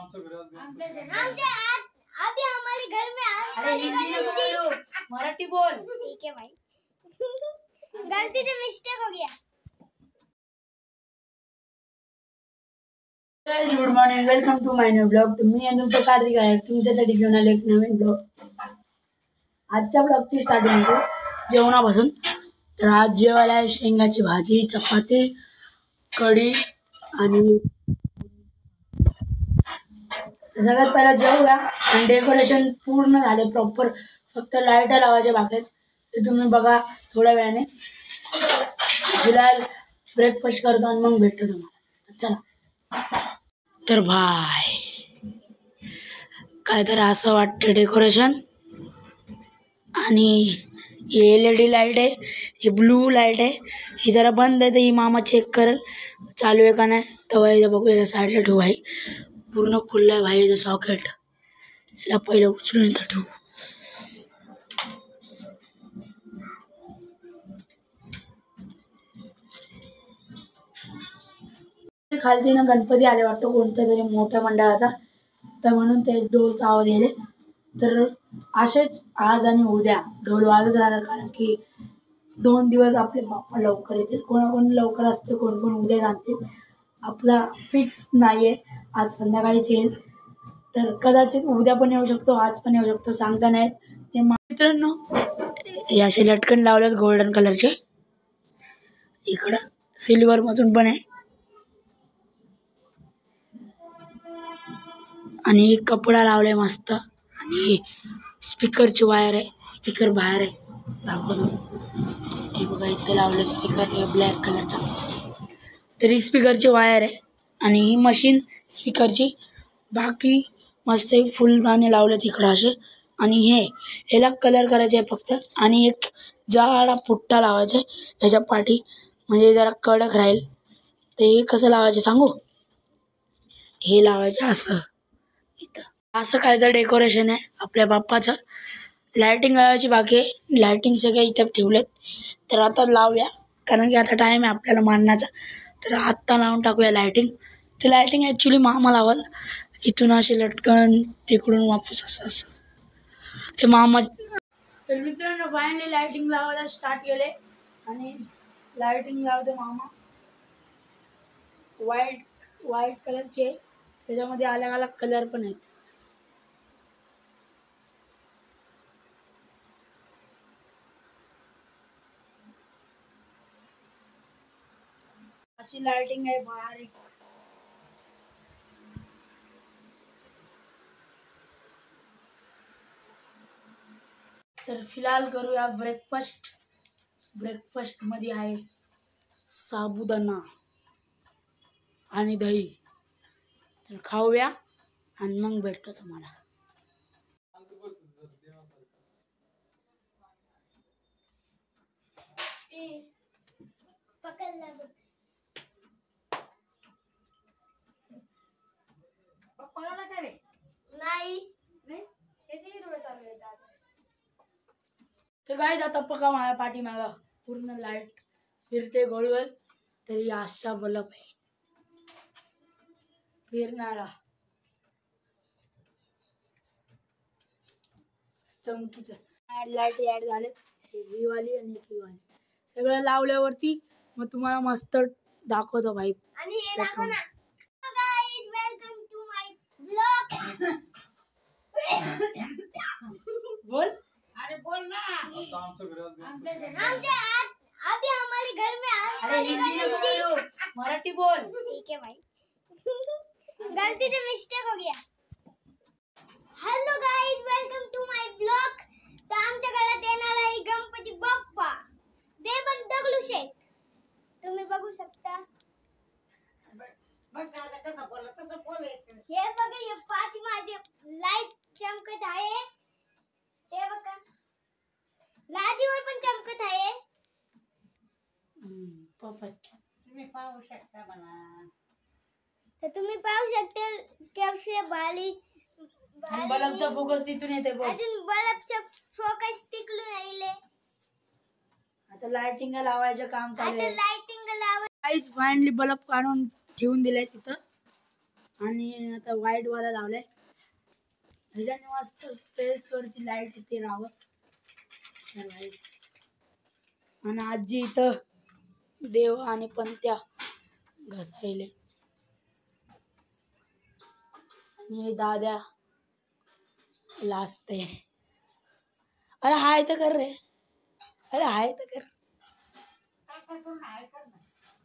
अभी हमारे घर में अरे हिंदी में बोलो, मराठी बोल। ठीक है भाई, गलती से मिस्टेक हो गया। Good morning, welcome to my new blog. तुम्ही आणि तुमचं कार्तिक आहे, तुमच्यासाठी घेऊन आले एक नवीन ब्लॉग। आजच्या ब्लॉगची स्टार्टिंग करू जेवणापासून। तर आज जेवायला आहे शेंगाची भाजी, चपाती, कढी आणि सगळ्यात पहिला जेवूया। आणि डेकोरेशन पूर्ण झाले प्रॉपर, फक्त लाईट लावायचे बाकी आहेत, ते तुम्ही बघा थोड्या वेळाने। फिलहाल ब्रेकफास्ट करतो आणि मग भेटतो तुम्हाला। चला। तर भाई काय तर असं वाटतं डेकोरेशन। आणि LED लाईट आहे, ही ब्लू लाईट आहे, ही जरा बंद आहे तर ही मामा चेक करेल चालू आहे का नाही। तेव्हा बघूया, साईडला ठेवू भाई, पूर्ण खुल्लं आहे भाई सॉकेट, याला पहिलं उचलून इथं ठेवू। खालती ना गणपती आले वाटतं कोणत्या तरी मोठ्या मंडळाचा, तर म्हणून ते ढोलचा आवाज येईल। तर असेच आज आणि उद्या ढोल वाजत राहणार, कारण की 2 दिवस आपले बाप्पा लवकर येतील। कोण लवकर असते, कोण उद्या जातील, आपला फिक्स नाही आहे। आज संध्याकाळीच येईल, तर कदाचित उद्या पण येऊ शकतो, आज पण येऊ शकतो, सांगता नाही। ते मित्रांनो हे असे लटकन लावलेत गोल्डन कलरचे, इकडं सिल्वर मधून पण आहे, आणि कपडा लावलाय मस्त, आणि स्पीकरची वायर आहे, स्पीकर बाहेर आहे, दाखवतो। हे बघा इथे लावलं स्पीकर, हे ब्लॅक कलरचा, तरी स्पीकरची वायर आहे, आणि ही मशीन स्पीकरची, बाकी मस्त फुलदाणे लावले तिकडं असे। आणि ह्याला कलर करायचे आहे फक्त, आणि एक जाडा पुट्टा लावायचा आहे ह्याच्या पाठी, म्हणजे जरा कडक राहील। ते कसं लावायचं सांगू, हे लावायचं असं इथं, असं काय तर डेकोरेशन आहे आपल्या बाप्पाचं। लायटिंग लावायची बाकी आहे, लायटिंग सगळे इथं ठेवलेत, तर आता लावूया, कारण की आता टाईम आहे आपल्याला मांडण्याचा, तर आत्ता लावून टाकूया लायटिंग। ते लायटिंग ॲक्च्युली मामा लावाल, इथून असे लटकन, तिकडून वापस असं असं ते मामा। तर मित्रांनो फायनली लायटिंग लावायला स्टार्ट केले, आणि लायटिंग लावते मामा, व्हाईट कलरचे, त्याच्यामध्ये अलग अलग कलर पण आहेत। अशी लाइटिंग आहे बारीक। तर फिलहाल करूया ब्रेकफास्ट। ब्रेकफास्ट मध्ये आहे साबुदाणा आणि दही, तर खाऊया आणि मग भेटतो तुम्हाला। तर गाईज आता पका माझ्या पाठीमागा पूर्ण लाईट फिरते गोल गोल, तरी असा बल्ब आहे फिरणारा, चमकीचं। लाईट ऍड झाले, ही वाली आणि ही वाली, सगळं लावल्यावरती मग तुम्हाला मस्त दाखवतो भाई। आणि हे दाखव ना। So guys, welcome to my vlog. बोल, अरे बोल ना। अभी हमारे घर में अरे हिंदी में बोलो, मराठी बोल। ठीक है भाई, गलती से मिस्टेक हो गया। Hello guys, welcome to my blog. तर आमच्या घरात येणार आहे गणपती बाप्पा, देवन दगडूशेठ, तुम्ही बघू शकता। हे बघा, हे पाठीमागे लाईट चमकत आहे, ते बघा, लादीवर पण चमकत आहे। परफेक्ट, तुम्ही पाहू शकता बघा, तर तुम्ही पाहू शकता कसे बाली, आणि बल्बचा फोकस तिथून येते बघ, अजून बल्बचा फोकस तिकडून येईल। आता लाइटिंग लावायचं काम चालू आहे। लाइटिंग लावा। गाइस फायनली बल्ब काढून ठेवून दिलाय तिथं, आणि आता व्हाईट वाला लावलाय. ह्याच्याने मस्त फेस वरती लाईट येते रावस. व्हाईट. आणि आजी इथं देव आणि पंत्या घसायले. आणि हे दाद्या लाजते. अरे हाय तर कर रे. अरे हाय तर कर.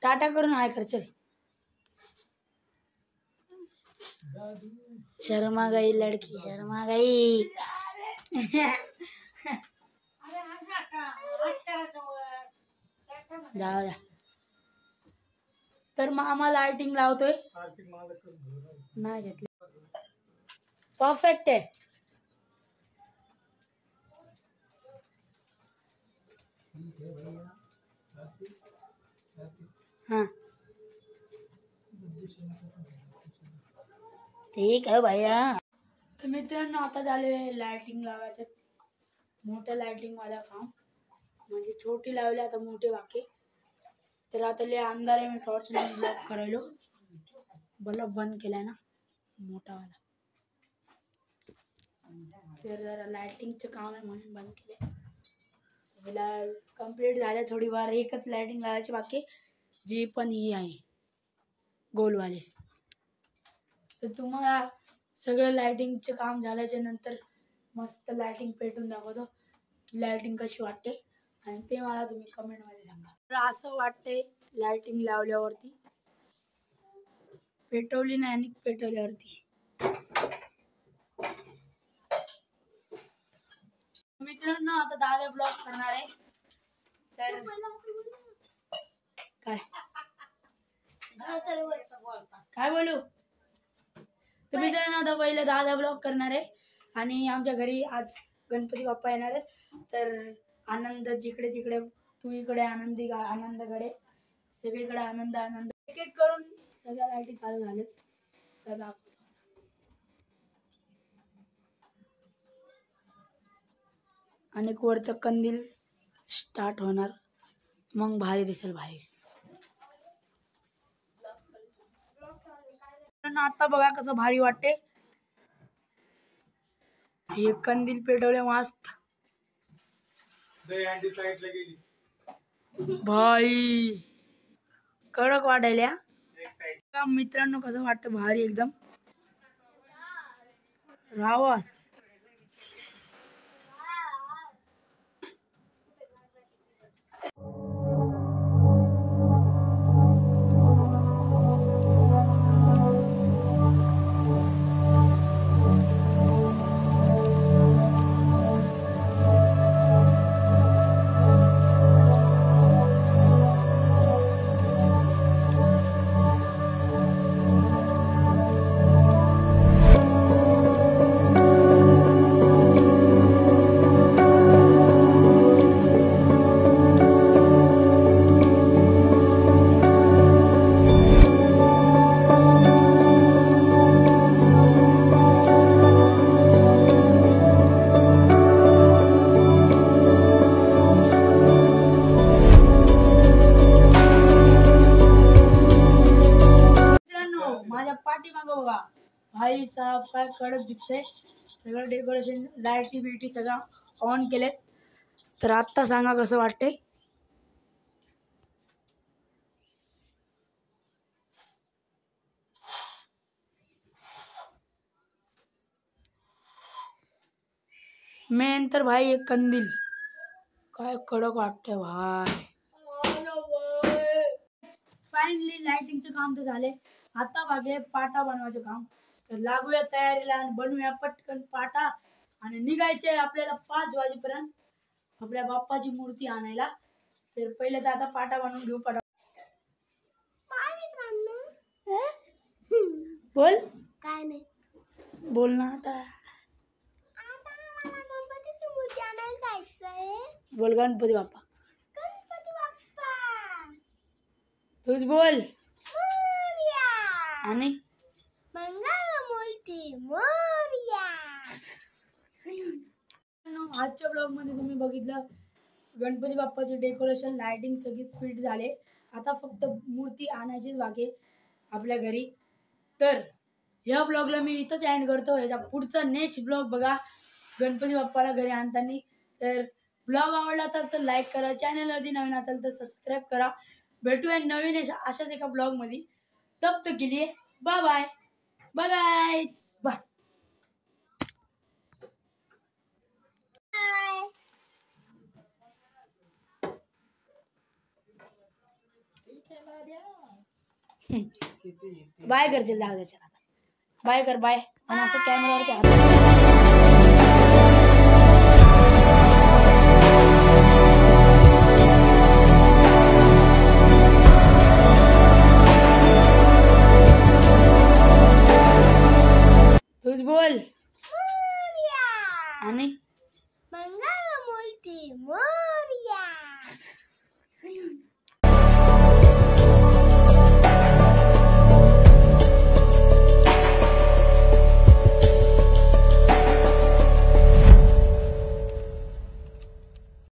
टाटा करून हाय कर चल. शर्मा गई लड़की, शर्मा गई. जाऊ द्या. तर मामा लाइटिंग लावतोय. नाही घेतली. परफेक्ट आहे. हाँ ठीक आहे भैया. तर मित्रांनो आता झाले लाइटिंग लावायचं. मोठं लाइटिंग वाला काम म्हणजे छोटी लावली आता मोठी बाकी. तर आता लय अंधार आहे. मी टॉर्च लावून ब्लॉक करायलो. बल्ब बंद केलाय ना मोठा वाला. तर जरा लाइटिंगचं काम आहे म्हणून बंद केले. मला कंप्लीट झालं. थोडी वार एकच लाइटिंग लावायची बाकी, जी पण ही आहे गोलवाले. तर तुम्हाला सगळं लाइटिंगचं काम झाल्याच्या नंतर मस्त लाइटिंग पेटून दाखवतो की लाइटिंग कशी वाटते. आणि ते मला तुम्ही कमेंटमध्ये सांगा. तर असं वाटते लाइटिंग लावल्यावरती. पेटवली नाही आणि पेटवल्यावरती. मित्रांनो आता दादा ब्लॉग करणार आहे. तर काय काय बोलू. तर मित्रांनो आता पहिलं दादा ब्लॉग करणार आहे. आणि आमच्या घरी आज गणपती बाप्पा येणार आहे. तर आनंद जिकडे तिकडे, तू इकडे आनंदी आनंदकडे, सगळीकडे आनंद आनंद. एक एक करून सगळ्या लाईटी चालू झालेत. तर दाखवतो. आणि वरचं कंदील स्टार्ट होणार. मग भारी दिसेल बाहेर. आता बघा कसं भारी वाटते. हे कंदील पेटवले मस्त. भाई कडक वाटायला. मित्रांनो कसं वाटतं भारी एकदम रावस. माझ्या पाठीमागं बघा भाई साहेब काय कडक दिसतंय. सगळं डेकोरेशन लाईटी बिटी सगळं ऑन केलेत. तर आत्ता सांगा कसं वाटतंय. मेन तर भाई एक कंदील काय कडक वाटतंय भाई. फायनली लाइटिंगचं काम तर झाले. आता बाकी पाटा बनवायचं काम. तर लागूया तयारीला आणि बनवूया पटकन पाटा. आणि निघायचे आपल्याला 5 वाजेपर्यंत आपल्या बाप्पाची मूर्ती आणायला. तर पहिले तर आता पाटा बनवून घेऊ. पाटा बोल काय नाही बोल ना आता. गणपतीची मूर्ती आणायला जायचंय. बोल गणपती बाप्पा. गणपती बाप्पा तूच बोल. मोरया. आणि मंगलमूर्ती मोरया. आजच्या ब्लॉग मध्ये तुम्ही बघितलं गणपती बाप्पाचे डेकोरेशन लाइटिंग सगळी फिट झाले. आता फक्त मूर्ती आणायचीच बाकी आपल्या घरी. तर ह्या ब्लॉगला मी इथंच एंड करतो. ह्याचा पुढचा नेक्स्ट ब्लॉग बघा गणपती बाप्पाला घरी आणताना. तर ब्लॉग आवडला तर लाईक करा, चॅनल आधी नवीन असेल तर सबस्क्राईब करा. भेटूया नवीन अशाच एका ब्लॉगमध्ये. तब तक के लिए bye bye bye guys bye. Bye करशील जाऊ द्या. बाय कर बाय. आणि असं कॅमेरावरती